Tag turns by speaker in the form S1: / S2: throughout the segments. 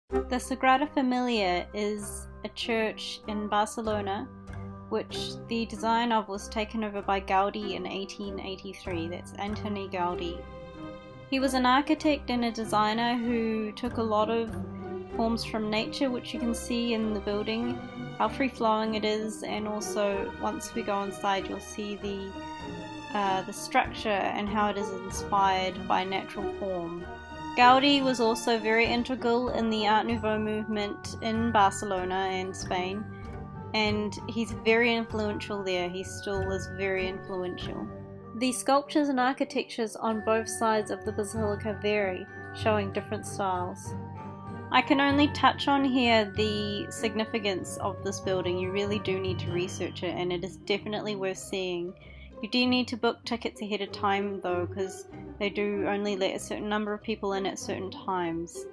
S1: The Sagrada Familia is a church in Barcelona which the design of was taken over by Gaudi in 1883. That's Antoni Gaudis. He was an architect and a designer who took a lot of forms from nature, which you can see in the building, how free-flowing it is, and also once we go inside you'll see the structure and how it is inspired by natural form. Gaudi was also very integral in the Art Nouveau movement in Barcelona and Spain, and he's very influential there. He still is very influential. The sculptures and architectures on both sides of the basilica vary, showing different styles. I can only touch on here the significance of this building. You really do need to research it, and it is definitely worth seeing. You do need to book tickets ahead of time though, because they do only let a certain number of people in at certain times.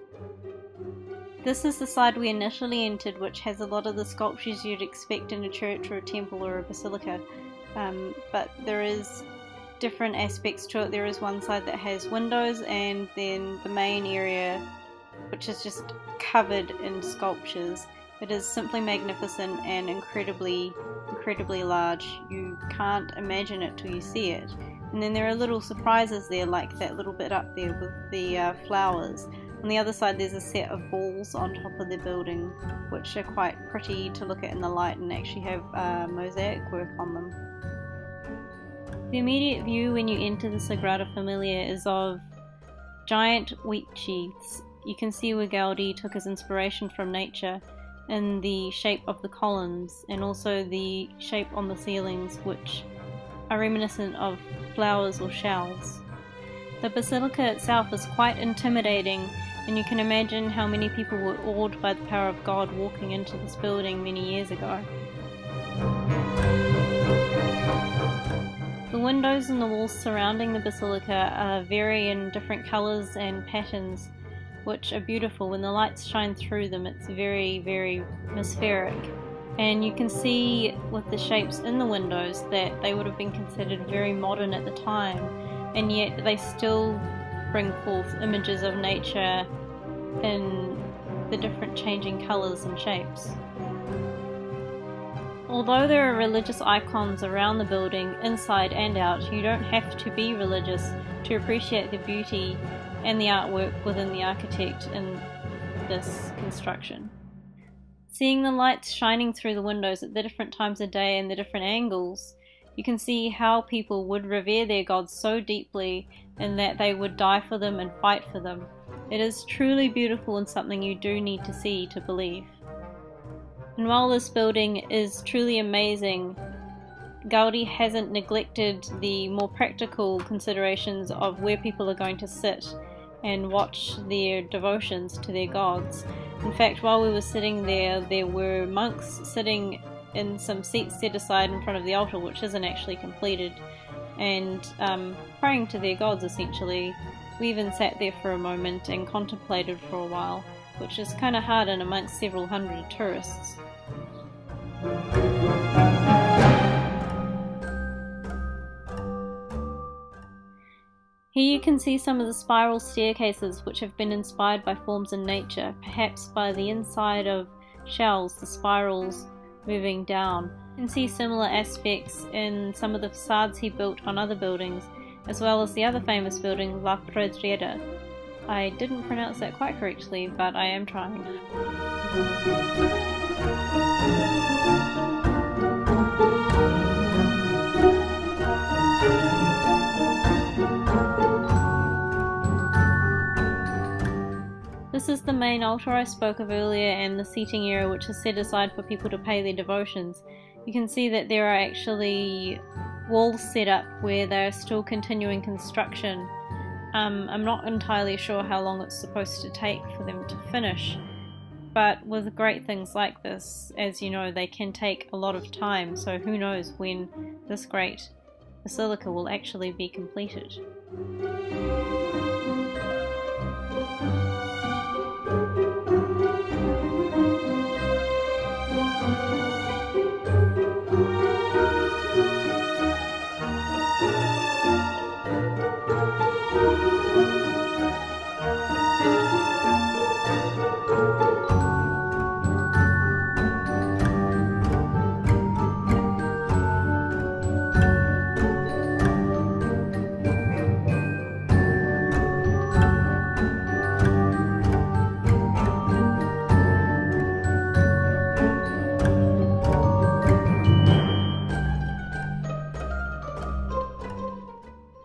S1: This is the side we initially entered, which has a lot of the sculptures you'd expect in a church or a temple or a basilica, but there is different aspects to it. There is one side that has windows, and then the main area which is just covered in sculptures. It is simply magnificent and incredibly large. You can't imagine it till you see it. And then there are little surprises there, like that little bit up there with the flowers. On the other side there's a set of balls on top of the building, which are quite pretty to look at in the light and actually have mosaic work on them. The immediate view when you enter the Sagrada Familia is of giant wheat sheaths. You can see where Gaudi took his inspiration from nature in the shape of the columns and also the shape on the ceilings, which are reminiscent of flowers or shells. The basilica itself is quite intimidating, and you can imagine how many people were awed by the power of God walking into this building many years ago. The windows and the walls surrounding the basilica vary in different colours and patterns, which are beautiful. When the lights shine through them, it's very, very atmospheric. And you can see with the shapes in the windows that they would have been considered very modern at the time, and yet they still bring forth images of nature in the different changing colours and shapes. Although there are religious icons around the building, inside and out, you don't have to be religious to appreciate the beauty and the artwork within the architect in this construction. Seeing the lights shining through the windows at the different times of day and the different angles, you can see how people would revere their gods so deeply and that they would die for them and fight for them. It is truly beautiful and something you do need to see to believe. And while this building is truly amazing, Gaudi hasn't neglected the more practical considerations of where people are going to sit and watch their devotions to their gods. In fact, while we were sitting there, there were monks sitting in some seats set aside in front of the altar, which isn't actually completed, and praying to their gods essentially. We even sat there for a moment and contemplated for a while, which is kind of hard in amongst several hundred tourists. Here you can see some of the spiral staircases which have been inspired by forms in nature, perhaps by the inside of shells, the spirals moving down. You can see similar aspects in some of the facades he built on other buildings, as well as the other famous building, La Pedrera. I didn't pronounce that quite correctly, but I am trying. This is the main altar I spoke of earlier and the seating area which is set aside for people to pay their devotions. You can see that there are actually walls set up where they are still continuing construction. I'm not entirely sure how long it's supposed to take for them to finish, but with great things like this, as you know, they can take a lot of time, so who knows when this great basilica will actually be completed.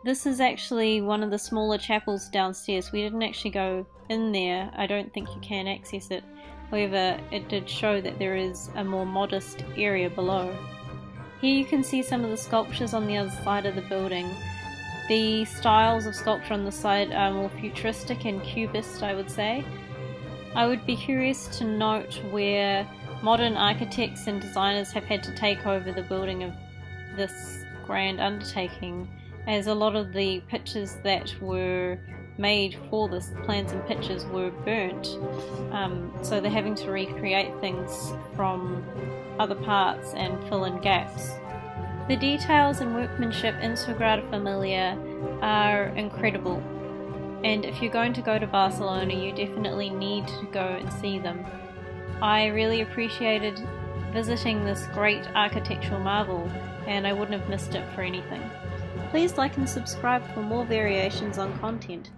S1: This is actually one of the smaller chapels downstairs. We didn't actually go in there. I don't think you can access it. However, it did show that there is a more modest area below. Here you can see some of the sculptures on the other side of the building. The styles of sculpture on the side are more futuristic and cubist, I would say. I would be curious to note where modern architects and designers have had to take over the building of this grand undertaking, as a lot of the pictures that were made for this, plans and pictures, were burnt. So they're having to recreate things from other parts and fill in gaps. The details and workmanship in Sagrada Familia are incredible, and if you're going to go to Barcelona, you definitely need to go and see them. I really appreciated visiting this great architectural marvel, and I wouldn't have missed it for anything. Please like and subscribe for more variations on content.